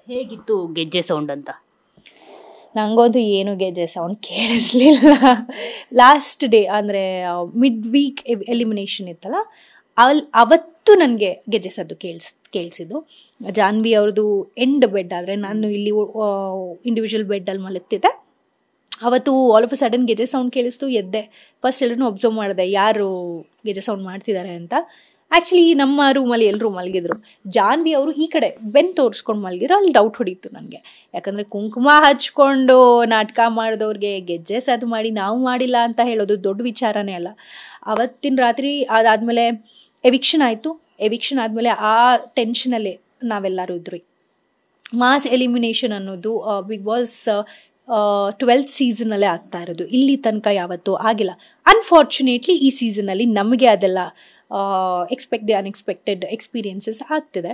ಹೇಗಿತ್ತು ಗೆಜ್ಜೆ ಸೌಂಡ್ ಅಂತ? ನನಗಂತೂ ಏನು ಗೆಜ್ಜೆ ಸೌಂಡ್ ಕೇಳಿಸ್ಲಿಲ್ಲ. ಲಾಸ್ಟ್ ಡೇ ಅಂದರೆ ಮಿಡ್ ವೀಕ್ ಎಲಿಮಿನೇಷನ್ ಇತ್ತಲ್ಲ, ಅವತ್ತು ನನಗೆ ಗೆಜ್ಜೆ ಸದ್ದು ಕೇಳಿಸಿದ್ದು. ಜಾನ್ವಿ ಅವ್ರದ್ದು ಎಂಡ್ ಬೆಡ್ ಆದರೆ ನಾನು ಇಲ್ಲಿ ಇಂಡಿವಿಜುವಲ್ ಬೆಡ್ಡಲ್ಲಿ ಮಲಗ್ತಿದ್ದೆ. ಅವತ್ತು ಆಲ್ ಆಫ್ ಅ ಸಡನ್ ಗೆಜ್ಜೆ ಸೌಂಡ್ ಕೇಳಿಸ್ತು, ಎದ್ದೆ. ಫಸ್ಟ್ ಎಲ್ಲರೂ ಒಬ್ಸರ್ವ್ ಮಾಡಿದೆ ಯಾರು ಗೆಜ್ಜೆ ಸೌಂಡ್ ಮಾಡ್ತಿದ್ದಾರೆ ಅಂತ. ಆ್ಯಕ್ಚುಲಿ ನಮ್ಮ ರೂಮಲ್ಲಿ ಎಲ್ಲರೂ ಮಲಗಿದ್ರು. ಜಾನ್ವಿ ಅವರು ಈ ಕಡೆ ಬೆನ್ ತೋರಿಸ್ಕೊಂಡು ಮಲಗಿರೋ, ಅಲ್ಲಿ ಡೌಟ್ ಹೊಡೀತು ನನಗೆ. ಯಾಕಂದರೆ ಕುಂಕುಮ ಹಚ್ಕೊಂಡು ನಾಟಕ ಮಾಡಿದವ್ರಿಗೆ ಗೆಜ್ಜೆ ಸದ್ದು ಮಾಡಿ ನಾವು ಮಾಡಿಲ್ಲ ಅಂತ ಹೇಳೋದು ದೊಡ್ಡ ವಿಚಾರನೇ ಅಲ್ಲ. ಅವತ್ತಿನ ರಾತ್ರಿ ಅದಾದಮೇಲೆ ಎವಿಕ್ಷನ್ ಆಯಿತು. ಎವಿಕ್ಷನ್ ಆದಮೇಲೆ ಆ ಟೆನ್ಷನಲ್ಲೇ ನಾವೆಲ್ಲರೂ ಇದ್ರಿ. ಮಾಸ್ ಎಲಿಮಿನೇಷನ್ ಅನ್ನೋದು ಬಿಗ್ ಬಾಸ್ 12th ಸೀಸನಲ್ಲೇ ಆಗ್ತಾ ಇರೋದು. ಇಲ್ಲಿ ತನಕ ಯಾವತ್ತೂ ಆಗಿಲ್ಲ. ಅನ್ಫಾರ್ಚುನೇಟ್ಲಿ ಈ ಸೀಸನಲ್ಲಿ ನಮಗೆ ಅದೆಲ್ಲ ಎಕ್ಸ್ಪೆಕ್ಟ್ ದಿ ಅನ್ಎಕ್ಸ್ಪೆಕ್ಟೆಡ್ ಎಕ್ಸ್ಪೀರಿಯನ್ಸಸ್ ಆಗ್ತಿದೆ.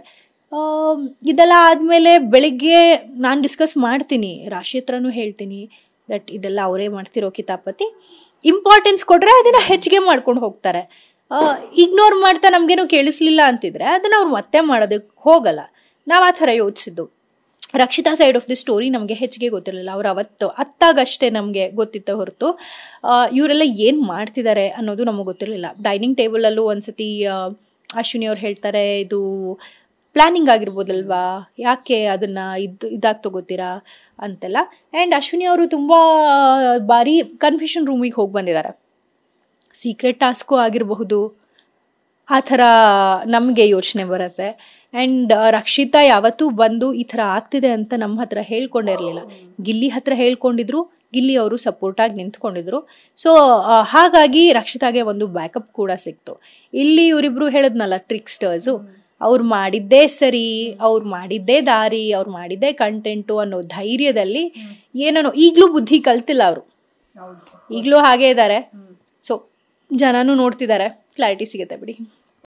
ಇದೆಲ್ಲ ಆದಮೇಲೆ ಬೆಳಿಗ್ಗೆ ನಾನು ಡಿಸ್ಕಸ್ ಮಾಡ್ತೀನಿ, ರಾಶಿ ಹತ್ರನೂ ಹೇಳ್ತೀನಿ ದಟ್ ಇದೆಲ್ಲ ಅವರೇ ಮಾಡ್ತಿರೋ ಕಿತಾಪತಿ. ಇಂಪಾರ್ಟೆನ್ಸ್ ಕೊಟ್ಟರೆ ಅದನ್ನು ಹೆಚ್ಚಿಗೆ ಮಾಡ್ಕೊಂಡು ಹೋಗ್ತಾರೆ. ಇಗ್ನೋರ್ ಮಾಡ್ತಾ ನಮಗೇನು ಕೇಳಿಸ್ಲಿಲ್ಲ ಅಂತಿದ್ರೆ ಅದನ್ನು ಅವ್ರು ಮತ್ತೆ ಮಾಡೋದಕ್ಕೆ ಹೋಗಲ್ಲ. ನಾವು ಆ ಥರ ಯೋಚಿಸಿದ್ದು. Rakshita side of the story ನಮಗೆ ಹೆಚ್ಚಿಗೆ ಗೊತ್ತಿರಲಿಲ್ಲ. ಅವ್ರು ಅವತ್ತು ಅತ್ತಾಗಷ್ಟೇ ನಮಗೆ ಗೊತ್ತಿತ್ತ ಹೊರತು ಇವರೆಲ್ಲ ಏನು ಮಾಡ್ತಿದ್ದಾರೆ ಅನ್ನೋದು ನಮಗೆ ಗೊತ್ತಿರಲಿಲ್ಲ. ಡೈನಿಂಗ್ ಟೇಬಲಲ್ಲೂ ಒಂದ್ಸತಿ ಅಶ್ವಿನಿ ಅವ್ರು ಹೇಳ್ತಾರೆ, ಇದು ಪ್ಲ್ಯಾನಿಂಗ್ ಆಗಿರ್ಬೋದಲ್ವಾ, ಯಾಕೆ ಅದನ್ನು ಇದಾಗಿ ತಗೋತೀರಾ ಅಂತೆಲ್ಲ. ಆ್ಯಂಡ್ ಅಶ್ವಿನಿ ಅವರು ತುಂಬ ಬಾರಿ ಕನ್ಫ್ಯೂಷನ್ ರೂಮಿಗೆ ಹೋಗಿ ಬಂದಿದ್ದಾರೆ. ಸೀಕ್ರೆಟ್ ಟಾಸ್ಕು ಆಗಿರಬಹುದು, ಆ ಥರ ನಮಗೆ ಯೋಚನೆ ಬರುತ್ತೆ. ಆ್ಯಂಡ್ ರಕ್ಷಿತಾ ಯಾವತ್ತೂ ಬಂದು ಈ ಥರ ಆಗ್ತಿದೆ ಅಂತ ನಮ್ಮ ಹತ್ರ ಹೇಳ್ಕೊಂಡಿರಲಿಲ್ಲ. ಗಿಲ್ಲಿ ಹತ್ರ ಹೇಳ್ಕೊಂಡಿದ್ರು, ಗಿಲ್ಲಿ ಅವರು ಸಪೋರ್ಟಾಗಿ ನಿಂತ್ಕೊಂಡಿದ್ರು. ಸೊ ಹಾಗಾಗಿ ರಕ್ಷಿತಾಗೆ ಒಂದು ಬ್ಯಾಕಪ್ ಕೂಡ ಸಿಕ್ತು. ಇಲ್ಲಿ ಇವರಿಬ್ರು ಹೇಳಿದ್ನಲ್ಲ ಟ್ರಿಕ್ಸ್ಟರ್ಸು, ಅವ್ರು ಮಾಡಿದ್ದೇ ಸರಿ, ಅವ್ರು ಮಾಡಿದ್ದೇ ದಾರಿ, ಅವ್ರು ಮಾಡಿದ್ದೇ ಕಂಟೆಂಟು ಅನ್ನೋ ಧೈರ್ಯದಲ್ಲಿ ಏನೇನೋ ಈಗಲೂ ಬುದ್ಧಿ ಕಲ್ತಿಲ್ಲ ಅವರು, ಈಗಲೂ ಹಾಗೇ ಇದ್ದಾರೆ. ಸೊ ಜನನೂ ನೋಡ್ತಿದ್ದಾರೆ, ಕ್ಲಾರಿಟಿ ಸಿಗುತ್ತೆ ಬಿಡಿ.